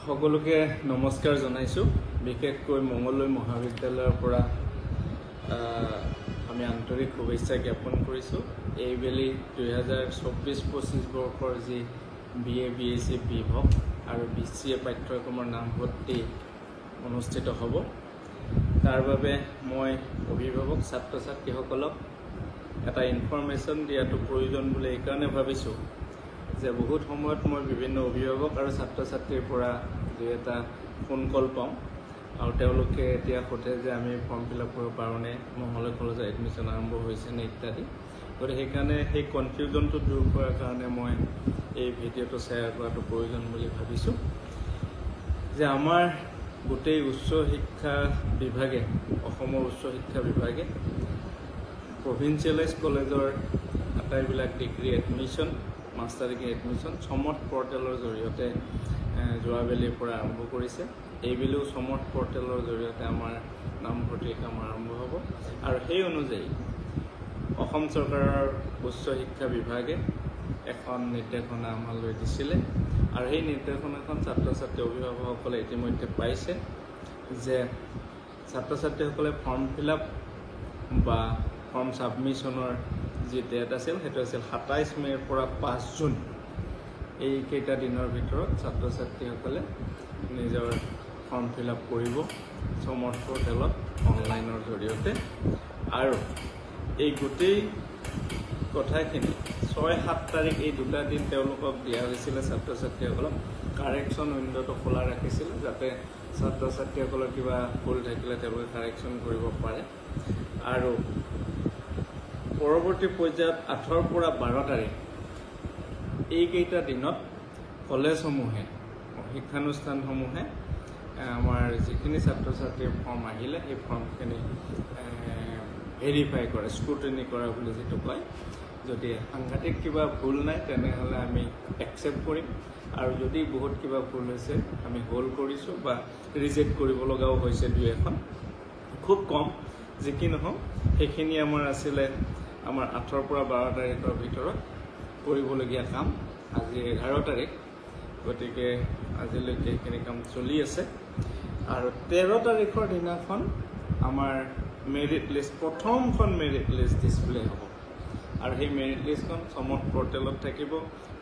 সকলোকে নমস্কাৰ জনাইছো বিশেষকৈ মঙ্গলদৈ মহাবিদ্যালয়ৰ পৰা আমি আন্তৰিক শুভেচ্ছা জ্ঞাপন কৰিছো এইবেলি 2024-25 বৰ্ষৰ যি BA BSc বিভাগ আৰু BCA পাঠ্যক্ৰমৰ নামভৰ্তি অনুষ্ঠিত হ'ব তাৰ বাবে মই অভিভাৱক ছাত্ৰ ছাত্ৰীসকলক এটা ইনফৰমেশ্যন দিয়াটো প্ৰয়োজন বুলি এই কাৰণে ভাবিছো যে বহুত সময়ত মই বিভিন্ন অভিভাৱক আৰু ছাত্ৰ ছাত্ৰীৰ পৰা যে এটা ফোন কল পাওঁ আৰু তেওঁলোকে এতিয়া সোধে যে আমি ফৰ্ম ফিলআপ কৰিব পাৰোঁনে মঙ্গলদৈ কলেজৰ এডমিশ্যন আৰম্ভ হৈছে নে ইত্যাদি গতিকে সেইকাৰণে সেই কনফিউজনটো দূৰ কৰাৰ কাৰণে মই এই ভিডিঅ'টো শ্বেয়াৰ কৰাটো প্ৰয়োজন বুলি ভাবিছোঁ যে আমাৰ গোটেই উচ্চ শিক্ষা বিভাগে অসমৰ উচ্চ শিক্ষা বিভাগে প্ৰভিন্সিয়েলাইজ কলেজৰ আটাইবিলাক degree admission master degree admission Samarth পৰ্টেলৰ জৰিয়তে যোৱাবেলিৰ পৰা আৰম্ভ কৰিছে এইবেলিও সমৰ্থ পৰ্টেলৰ জৰিয়তে আমাৰ নামভৰ্তিৰ কাম আৰম্ভ হ'ব আৰু সেই অনুযায়ী অসম চৰকাৰৰ উচ্চ শিক্ষা বিভাগে এখন নিৰ্দেশনা আমালৈ দিছিলে আৰু সেই নিৰ্দেশনাখন ছাত্ৰ ছাত্ৰী অভিভাৱকসকলে ইতিমধ্যে পাইছে যে ছাত্ৰ ছাত্ৰীসকলে ফৰ্ম ফিলআপ বা ফৰ্ম ছাবমিশ্যনৰ যি ডেট আছিল সেইটো আছিল 27 মে'ৰ পৰা 5 জুন এই কেইটা দিনৰ ভিতৰত ছাত্ৰ ছাত্ৰীসকলে নিজৰ ফৰ্ম ফিলআপ কৰিব সমৰ্থ পৰ্টেলত অনলাইনৰ জৰিয়তে আৰু এই গোটেই কথাখিনি 6-7 তাৰিখ এই দুটা দিন তেওঁলোকক দিয়া হৈছিলে ছাত্ৰ ছাত্ৰীসকলক কাৰেকশ্যন উইণ্ডোটো খোলা ৰাখিছিল যাতে ছাত্ৰ ছাত্ৰীসকলৰ কিবা ভুল থাকিলে তেওঁলোকে কাৰেকশ্যন কৰিব পাৰে আৰু পৰৱৰ্তী পৰ্যায়ত 8 পৰা 12 তাৰিখ এইকেইটা দিনত কলেজসমূহে শিক্ষানুষ্ঠানসমূহে আমাৰ যিখিনি ছাত্ৰ ছাত্ৰীৰ ফৰ্ম আহিলে সেই ফৰ্মখিনি ভেৰিফাই কৰে স্ক্ৰুটিনি কৰা বুলি যিটো কয় যদি সাংঘাতিক কিবা ভুল নাই তেনেহ'লে আমি একচেপ্ট কৰিম আৰু যদি বহুত কিবা ভুল হৈছে আমি হোল্ড কৰিছোঁ বা ৰিজেক্ট কৰিব লগাও হৈছে 2-এখন খুব কম যি কি নহওক সেইখিনি আমাৰ আছিলে আমাৰ 8 পৰা 12 তাৰিখৰ ভিতৰত কৰিবলগীয়া কাম আজি 11 তাৰিখ গতিকে আজিলৈকে এইখিনি কাম চলি আছে আৰু 13 তাৰিখৰ দিনাখন আমাৰ মেৰিট লিষ্ট প্ৰথমখন মেৰিট লিষ্ট ডিছপ্লে হ'ব আৰু সেই মেৰিট লিষ্টখন সমৰ্থ পৰ্টেলত থাকিব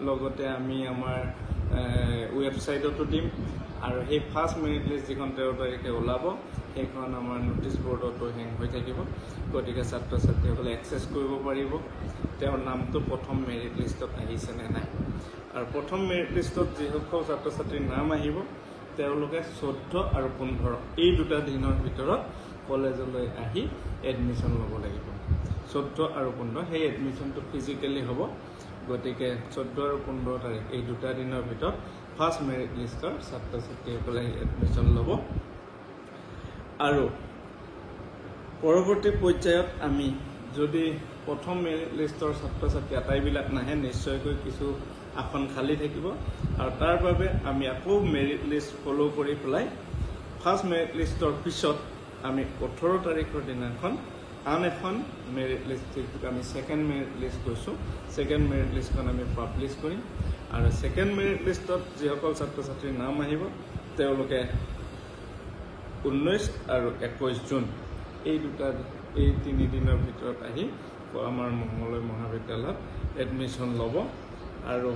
লগতে আমি আমাৰ ৱেবছাইটতো দিম আৰু সেই ফাৰ্ষ্ট মেৰিট লিষ্ট যিখন 13 তাৰিখে ওলাব সেইখন আমাৰ নটিছ বৰ্ডতো হেং হৈ থাকিব গতিকে ছাত্ৰ ছাত্ৰীসকলে এক্সেছ কৰিব পাৰিব তেওঁৰ নামটো প্ৰথম মেৰিট লিষ্টত আহিছে নে নাই আৰু প্ৰথম মেৰিট লিষ্টত যিসকল ছাত্ৰ ছাত্ৰীৰ নাম আহিব তেওঁলোকে 14 আৰু 15 এই দুটা দিনৰ ভিতৰত কলেজলৈ আহি এডমিশ্যন ল'ব লাগিব 14 আৰু 15 সেই এডমিশ্যনটো ফিজিকেলি হ'ব গতিকে 14 আৰু 15 তাৰিখ এই দুটা দিনৰ ভিতৰত ফাৰ্ষ্ট মেৰিট লিষ্টৰ ছাত্ৰ ছাত্ৰীসকলে এডমিশ্যন ল'ব আৰু পৰৱৰ্তী পৰ্যায়ত আমি যদি প্ৰথম মেৰিট লিষ্টৰ ছাত্ৰ ছাত্ৰী আটাইবিলাক নাহে নিশ্চয়কৈ কিছু আসন খালী থাকিব আৰু তাৰ বাবে আমি আকৌ মেৰিট লিষ্ট ফ'ল' কৰি পেলাই ফাৰ্ষ্ট মেৰিট লিষ্টৰ পিছত আমি 18 তাৰিখৰ দিনাখন আন এখন মেৰিট লিষ্ট যিটোক আমি ছেকেণ্ড মেৰিট লিষ্ট কৈছোঁ ছেকেণ্ড মেৰিট লিষ্টখন আমি পাব্লিছ কৰিম আৰু ছেকেণ্ড মেৰিট লিষ্টত যিসকল ছাত্ৰ ছাত্ৰীৰ নাম আহিব তেওঁলোকে 19 আৰু 21 জুন এই 3 দিনৰ ভিতৰত আহি আমাৰ মঙ্গলদৈ মহাবিদ্যালয়ত এডমিশ্যন ল'ব আৰু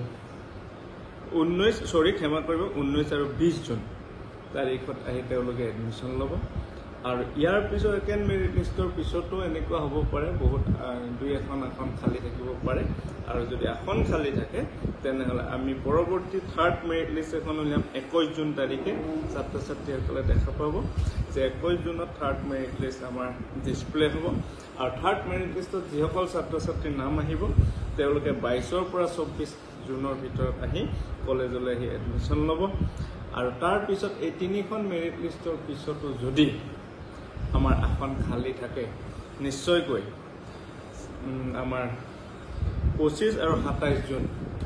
19 আৰু 20 জুন তাৰিখত আহি তেওঁলোকে এডমিশ্যন ল'ব আৰু ইয়াৰ পিছত ছেকেণ্ড মেৰিট লিষ্টৰ পিছতো এনেকুৱা হ'ব পাৰে বহুত 2-এখন আসন খালী থাকিব পাৰে আৰু যদি আসন খালী থাকে তেনেহ'লে আমি পৰৱৰ্তী থাৰ্ড মেৰিট লিষ্ট এখন উলিয়াম 21 জুন তাৰিখে ছাত্ৰ ছাত্ৰীসকলে দেখা পাব যে 21 জুনত থাৰ্ড মেৰিট লিষ্ট আমাৰ ডিছপ্লে হ'ব আৰু থাৰ্ড মেৰিট লিষ্টত যিসকল ছাত্ৰ ছাত্ৰীৰ নাম আহিব তেওঁলোকে 22 পৰা 24 জুনৰ ভিতৰত আহি কলেজলৈ আহি এডমিশ্যন ল'ব আৰু তাৰপিছত এই 3খন মেৰিট লিষ্টৰ পিছতো যদি আমাৰ আসন খালী থাকে নিশ্চয়কৈ আমাৰ 25 আৰু 27 জুন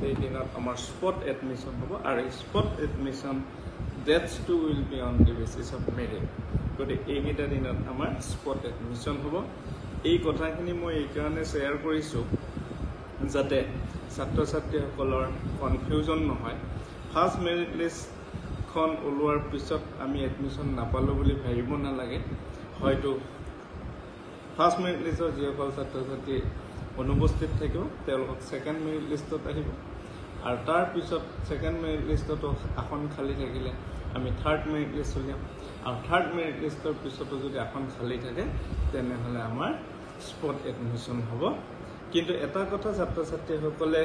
এই দিনত আমাৰ স্পট এডমিশ্যন হ'ব আৰু spot admission dates too will be on the basis of merit গতিকে এইকেইটা দিনত আমাৰ স্পট এডমিশ্যন হ'ব এই কথাখিনি মই এইকাৰণে শ্বেয়াৰ কৰিছোঁ যাতে ছাত্ৰ ছাত্ৰীসকলৰ কনফিউজন নহয় ফাৰ্ষ্ট মেৰিট লিষ্ট লিষ্টখন ওলোৱাৰ পিছত আমি এডমিশ্যন নাপালোঁ বুলি ভাবিব নালাগে। হয়তো ফাৰ্ষ্ট মেৰিট লিষ্টৰ যিসকল ছাত্ৰ ছাত্ৰী অনুপস্থিত থাকিব তেওঁলোকক ছেকেণ্ড মেৰিট লিষ্টত আহিব, আৰু তাৰপিছত ছেকেণ্ড মেৰিট লিষ্টতো আসন খালী থাকিলে আমি থাৰ্ড মেৰিট লিষ্ট উলিয়াম, আৰু থাৰ্ড মেৰিট লিষ্টৰ পিছতো যদি আসন খালী থাকে তেনেহ'লে আমাৰ স্পট এডমিশ্যন হ'ব। কিন্তু এটা কথা ছাত্ৰ ছাত্ৰীসকলে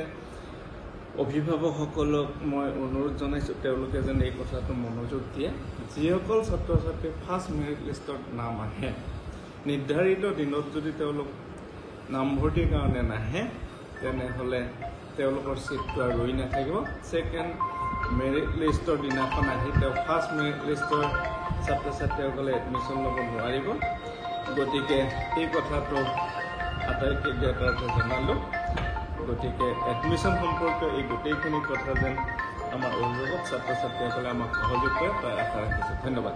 অভিভাৱকসকলক মই অনুৰোধ জনাইছোঁ, তেওঁলোকে যেন এই কথাটো মনোযোগ দিয়ে। যিসকল ছাত্ৰ ছাত্ৰী ফাৰ্ষ্ট মেৰিট লিষ্টত নাম আহে, নিৰ্ধাৰিত দিনত যদি তেওঁলোক নামভৰ্তিৰ কাৰণে নাহে তেনেহ'লে তেওঁলোকৰ ছিটটো আৰু ৰৈ নাথাকিব। ছেকেণ্ড মেৰিট লিষ্টৰ দিনাখন আহি তেওঁ ফাৰ্ষ্ট মেৰিট লিষ্টৰ ছাত্ৰ ছাত্ৰীসকলে এডমিশ্যন ল'ব নোৱাৰিব। গতিকে এই কথাটো আটাইতকৈ জ্ঞাতাৰ্থে জনালোঁ। গতিকে এডমিশ্যন সম্পৰ্কীয় এই গোটেইখিনি কথা যেন আমাৰ অভিভাৱক ছাত্ৰ ছাত্ৰীসকলে আমাক সহযোগ কৰে তাৰ আশা ৰাখিছোঁ। ধন্যবাদ।